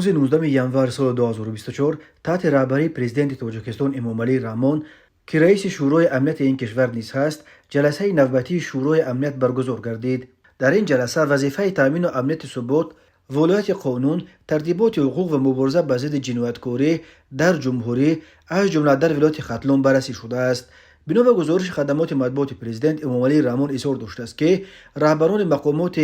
روز 19 январ соли 2024 تحت رهبری پرزیدنت تاجیکستان امامعلی رحمان که رئیس شورای امنیت این کشور نیز هست، جلسه نوبتی شورای امنیت برگزار گردید. در این جلسه وظیفه تامین امنیت ثبات، ولایت قانون، ترتیبات حقوق و مبارزه با ضد جنایتکاری در جمهوری از جمله در ولایت ختلان بررسی شده است. بنا به گزارش خدمات مطبوعات پرزیدنت امامعلی رحمان اظهار داشته است که رهبران مقامات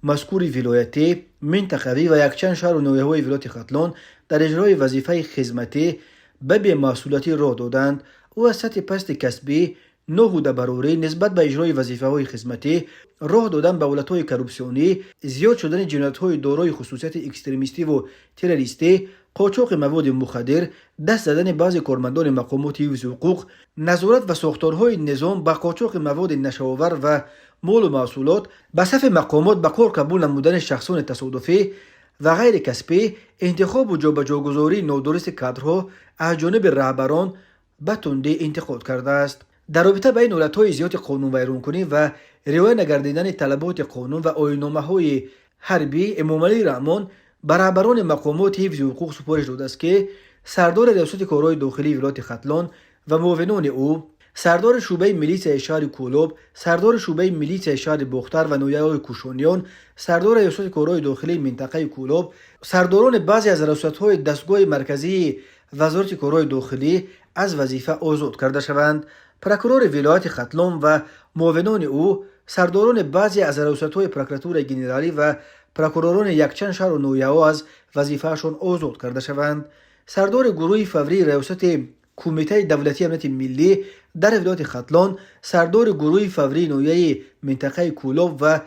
مذکور ولایتی، منطقوی و یکچند شهر و ناحیه‌های ولایت ختلان در اجرای وظیفه خدمتی به بی‌مسئولیتی راه دادند. او از سطح پست کسبی نهوده براری نسبت به اجرای وظیفه‌های خدمتی، راه دادن به حالت‌های کرپسیونی، زیاد شدن جنایت‌های دارای خصوصیت اکستریمیستی و تروریستی، قاچاق مواد مخدر، دست زدن بعضی کارمندان مقامات حفظ حقوق، نظارت و ساختارهای نظام به قاچاق مواد نشه‌آور و مال و محصولات، به صف مقامات به کار قبول نمودن شخصان تصادفی و غیر کسبی، انتخاب و جابجاگذاری نادرست کادرها از جانب رهبران به تندی انتقاد کرده است. در رابطه با این حالت‌های زیاد قانون ویرانکنی و رعایت نکردن طلبات قانون و آیین‌نامه‌های حربی، امامعلی رحمان به رهبران مقامات حفظ حقوق سپارش داده است که سردار ریاست کارهای داخلی ولایت ختلان و معاونان او، سردار شعبه میلیسیای شهر کولوب، سردار شعبه میلیسیای شهر بختر و ناحیه‌های کوشانیان، سردار ریاست کارهای داخلی منطقه کولوب، سرداران بعضی از ریاست‌های دستگاه مرکزی وزارت کارهای داخلی از وظیفه آزاد کرده شوند. پرکرور ولایت ختلان و معاونان او، سرداران بعضی از ریاست‌های پرکراتور گنرالی و پرکروران یکچند شهر و ناحیه‌ها از وظیفه‌شان آزاد کرده شوند. سردار گروه فوری ریاست کمیته دولتی امنیت ملی در ولایت ختلان، سردار گروه فوری ناحیه منطقه کولوب و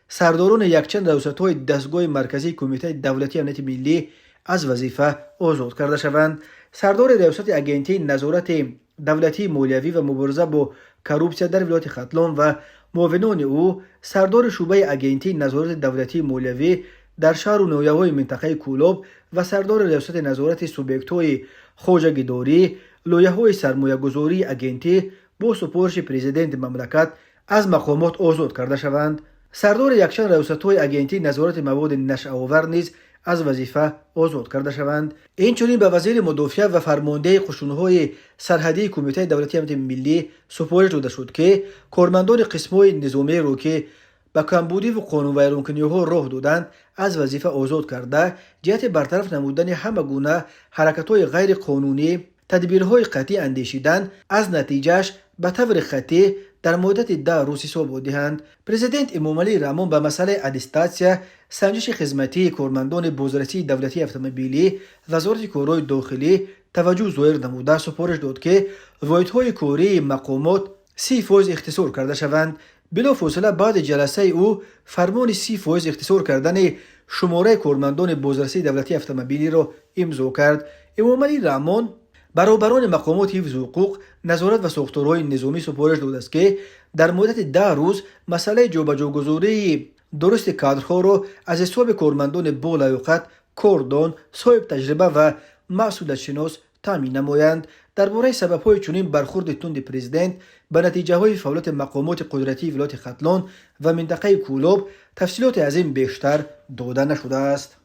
سرداران یکچند ریاست‌های دستگاه مرکزی کمیته دولتی امنیت ملی از وظیفه آزاد کرده شوند. سردار ریاست اگنتی نظارت دولتی مالیوی و مبارزه با کروپسیا در ولایت ختلان و معاونان او، سردار شعبه اگنتی نظارت دولتی مالیوی در شهر و ناحیه‌های منطقه کولوب و سردار ریاست نظارت سوبیکت‌های خواجگیداری، لایحه‌های سرمایه‌گذاری اگنتی با سپارش پرزیدنت مملکت از مقامات آزاد کرده شوند. سردار یکچند ریاست‌های اگنتی نظارت مواد نشه‌آور نیز از وظیفه آزاد کرده شوند. اینچنین به وزیر مدافع و فرمانده قشون‌های سرحدی کمیته دولتی امنیت ملی سپارش داده شد که کارمندان قسم‌های نظامی را که به کمبودی و قانون ویرانکنی‌ها راه دادند از وظیفه آزاد کرده، جهت برطرف نمودن همه گونه حرکت‌های غیر قانونی، تدبیرهای قطعی اندیشیدن از نتیجهش به طور خطی در مدت 10 روز حساب دهند. پرزیدنت امامعلی رحمان به مسئله اتستاسیا، سنجش خدمتی کارمندان بازرسی دولتی اتومبیلی وزارت کارهای داخلی توجه ظاهر نموده سپارش داد که واحدهای کاری مقامات 30% اختصار کرده شوند. بلافاصله بعد جلسه او فرمان 30% اختصار کردن شماره کارمندان بازرسی دولتی اتومبیلی را امضا کرد. امامعلی رحمان برابران مقامات حفظ حقوق، نظارت و ساختارهای نظامی سپارش داده است که در مدت 10 روز مسئله جابجاگذاری درست کادرها را از حساب کارمندان با لیاقت، کاردان، صاحب تجربه و مسئولیت شناس تامین نمایند. درباره سبب‌های چنین برخورد تند پرزیدنت به نتیجه‌های فعالیت مقامات قدرتی ولایت ختلان و منطقه کولوب تفصیلات از این بیشتر داده نشده است.